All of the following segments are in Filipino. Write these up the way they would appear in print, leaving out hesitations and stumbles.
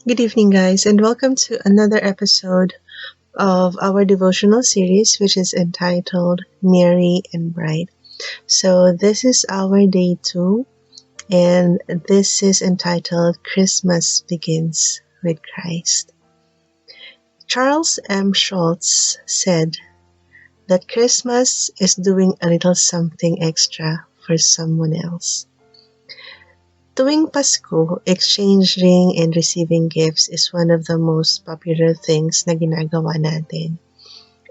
Good evening, guys, and welcome to another episode of our devotional series, which is entitled Merry and Bright. So, this is our day 2, and this is entitled Christmas Begins with Christ. Charles M. Schulz said that Christmas is doing a little something extra for someone else. Tuwing Pasko, exchanging and receiving gifts is one of the most popular things na ginagawa natin.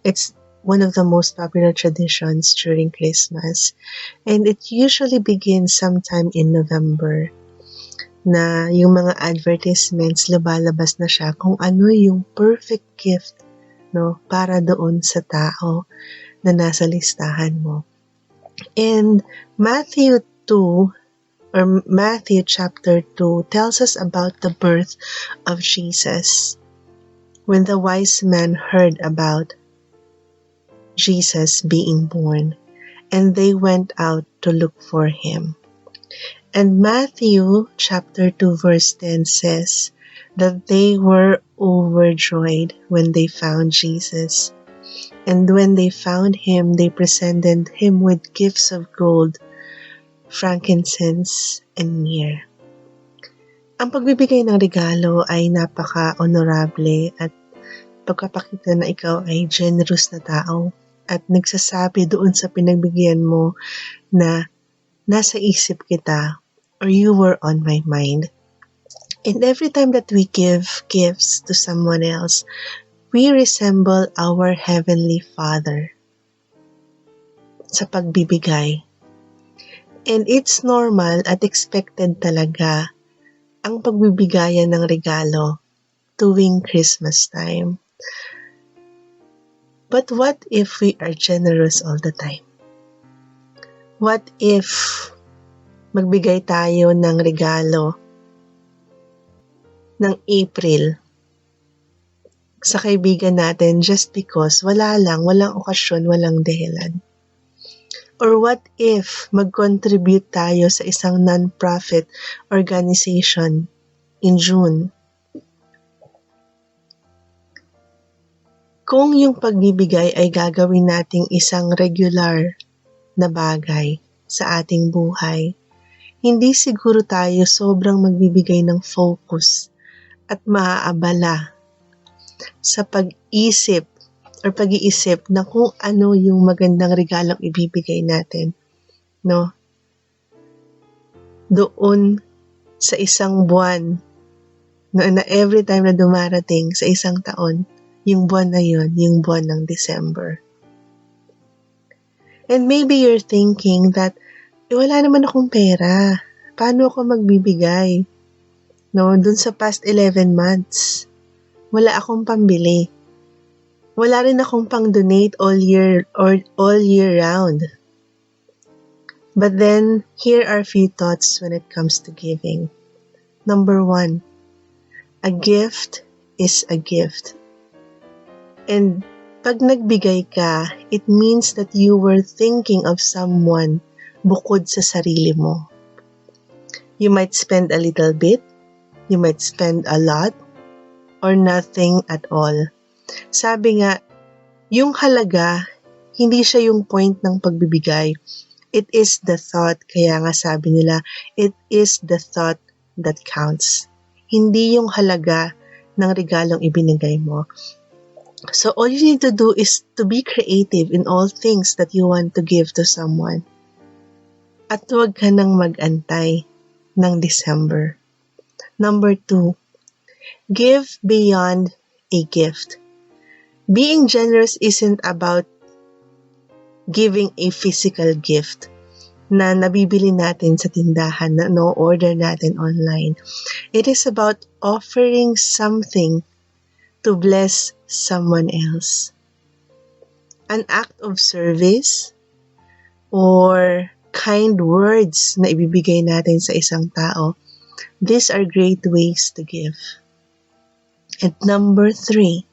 It's one of the most popular traditions during Christmas, and it usually begins sometime in November na yung mga advertisements lumalabas na siya kung ano yung perfect gift, no, para doon sa tao na nasa listahan mo. And Matthew chapter 2 tells us about the birth of Jesus. When the wise men heard about Jesus being born, and they went out to look for him. And Matthew chapter 2 verse 10 says that they were overjoyed when they found Jesus. And when they found him, they presented him with gifts of gold, frankincense, and myrrh. Ang pagbibigay ng regalo ay napaka-honorable at pagpapakita na ikaw ay generous na tao at nagsasabi doon sa pinagbigyan mo na nasa isip kita or you were on my mind. And every time that we give gifts to someone else, we resemble our Heavenly Father sa pagbibigay. And it's normal at expected talaga ang pagbibigayan ng regalo tuwing Christmas time. But what if we are generous all the time? What if magbigay tayo ng regalo ng April sa kaibigan natin just because walang okasyon, walang dahilan? Or what if mag-contribute tayo sa isang non-profit organization in June? Kung yung pagbibigay ay gagawin nating isang regular na bagay sa ating buhay, hindi siguro tayo sobrang magbibigay ng focus at maaabala sa pag-iisip na kung ano yung magandang regalong ibibigay natin, no? Doon sa isang buwan na every time na dumarating sa isang taon, yung buwan na yun, yung buwan ng December. And maybe you're thinking that, wala naman akong pera. Paano ako magbibigay? No, dun sa past 11 months, wala akong pambili. Wala rin akong pang-donate all year round. But then, here are a few thoughts when it comes to giving. Number 1, a gift is a gift. And pag nagbigay ka, it means that you were thinking of someone bukod sa sarili mo. You might spend a little bit, you might spend a lot, or nothing at all. Sabi nga, yung halaga, hindi siya yung point ng pagbibigay. It is the thought. Kaya nga sabi nila, it is the thought that counts. Hindi yung halaga ng regalong ibinigay mo. So all you need to do is to be creative in all things that you want to give to someone. At huwag ka nang mag-antay ng December. Number 2, give beyond a gift. Being generous isn't about giving a physical gift na nabibili natin sa tindahan, na no-order natin online. It is about offering something to bless someone else. An act of service or kind words na ibibigay natin sa isang tao. These are great ways to give. And number 3,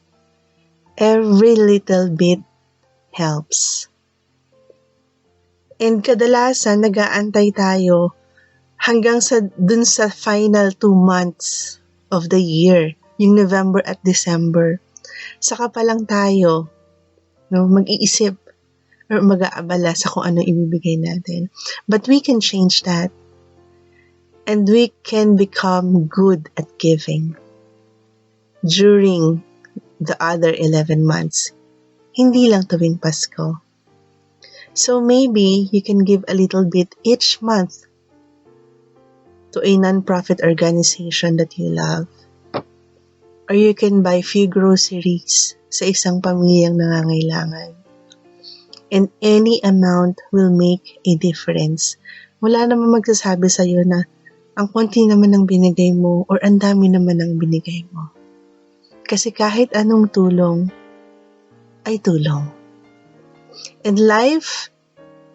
every little bit helps. And kadalasan nag-aantay tayo hanggang dun sa final 2 months of the year, yung November at December. Saka pa lang tayo, no, mag-iisip or mag-aabala sa kung ano ibibigay natin. But we can change that. And we can become good at giving during the other 11 months. Hindi lang tuwing Pasko. So maybe you can give a little bit each month to a non-profit organization that you love. Or you can buy few groceries sa isang pamilyang nangangailangan. And any amount will make a difference. Wala namang magsasabi sa'yo na ang konti naman ang binigay mo or ang dami naman ang binigay mo. Kasi kahit anong tulong ay tulong. In life,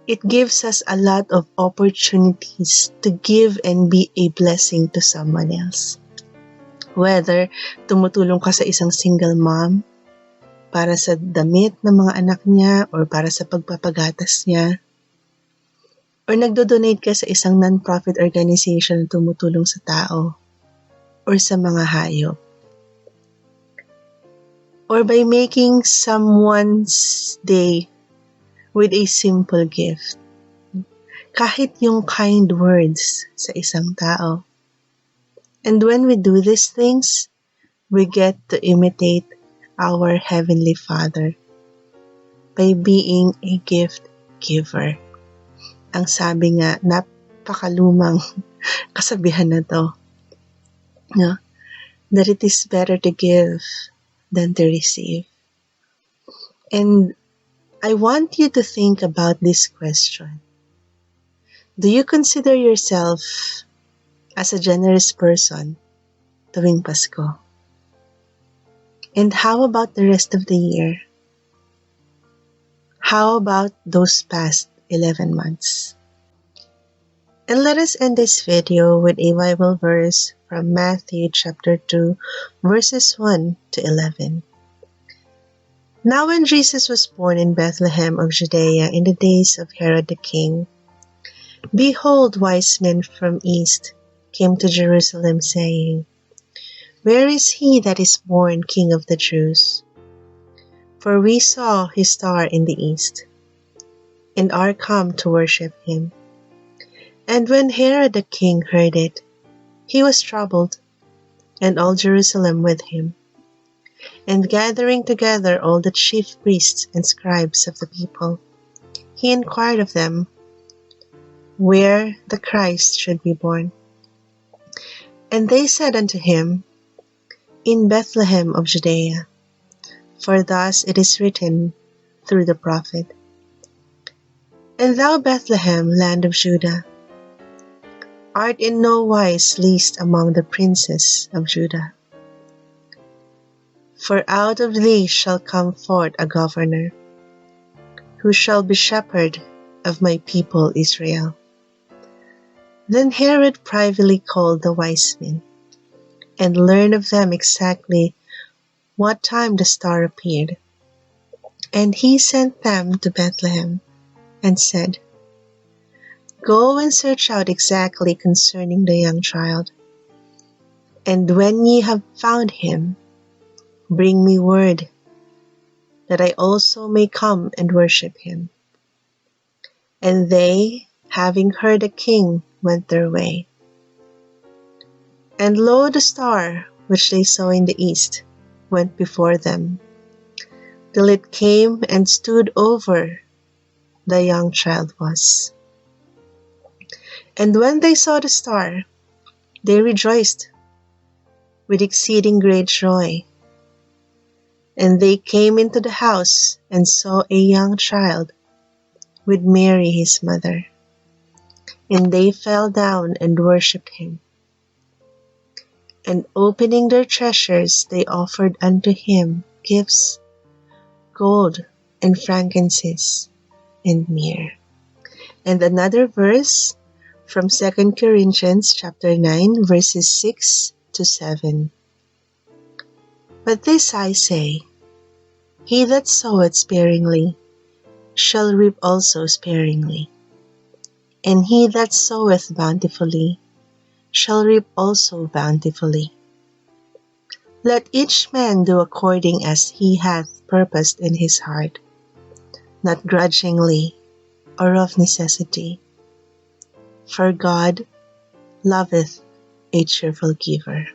it gives us a lot of opportunities to give and be a blessing to someone else. Whether tumutulong ka sa isang single mom para sa damit ng mga anak niya or para sa pagpapagatas niya, or nagdo-donate ka sa isang non-profit organization na tumutulong sa tao or sa mga hayop. Or by making someone's day with a simple gift. Kahit yung kind words sa isang tao. And when we do these things, we get to imitate our Heavenly Father by being a gift giver. Ang sabi nga, napakalumang kasabihan na to, no? That it is better to give than to receive. And I want you to think about this question. Do you consider yourself as a generous person tuwing Pasko? And how about the rest of the year? How about those past 11 months? And let us end this video with a Bible verse from Matthew chapter 2, verses 1 to 11. Now when Jesus was born in Bethlehem of Judea in the days of Herod the king, behold, wise men from east came to Jerusalem, saying, Where is he that is born King of the Jews? For we saw his star in the east, and are come to worship him. And when Herod the king heard it, he was troubled, and all Jerusalem with him. And gathering together all the chief priests and scribes of the people, he inquired of them where the Christ should be born. And they said unto him, In Bethlehem of Judea, for thus it is written through the prophet, And thou, Bethlehem, land of Judah, art in no wise least among the princes of Judah. For out of thee shall come forth a governor, who shall be shepherd of my people Israel. Then Herod privately called the wise men, and learned of them exactly what time the star appeared. And he sent them to Bethlehem, and said, Go and search out exactly concerning the young child, and when ye have found him, bring me word, that I also may come and worship him. And they, having heard the king, went their way. And lo, the star which they saw in the east went before them, till it came and stood over the young child was. And when they saw the star, they rejoiced with exceeding great joy. And they came into the house and saw a young child with Mary his mother. And they fell down and worshipped him. And opening their treasures, they offered unto him gifts, gold, and frankincense, and myrrh. And another verse from 2 Corinthians chapter 9, verses 6 to 7. But this I say, he that soweth sparingly shall reap also sparingly, and he that soweth bountifully shall reap also bountifully. Let each man do according as he hath purposed in his heart, not grudgingly or of necessity. For God loveth a cheerful giver.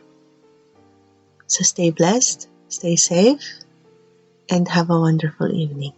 So stay blessed, stay safe, and have a wonderful evening.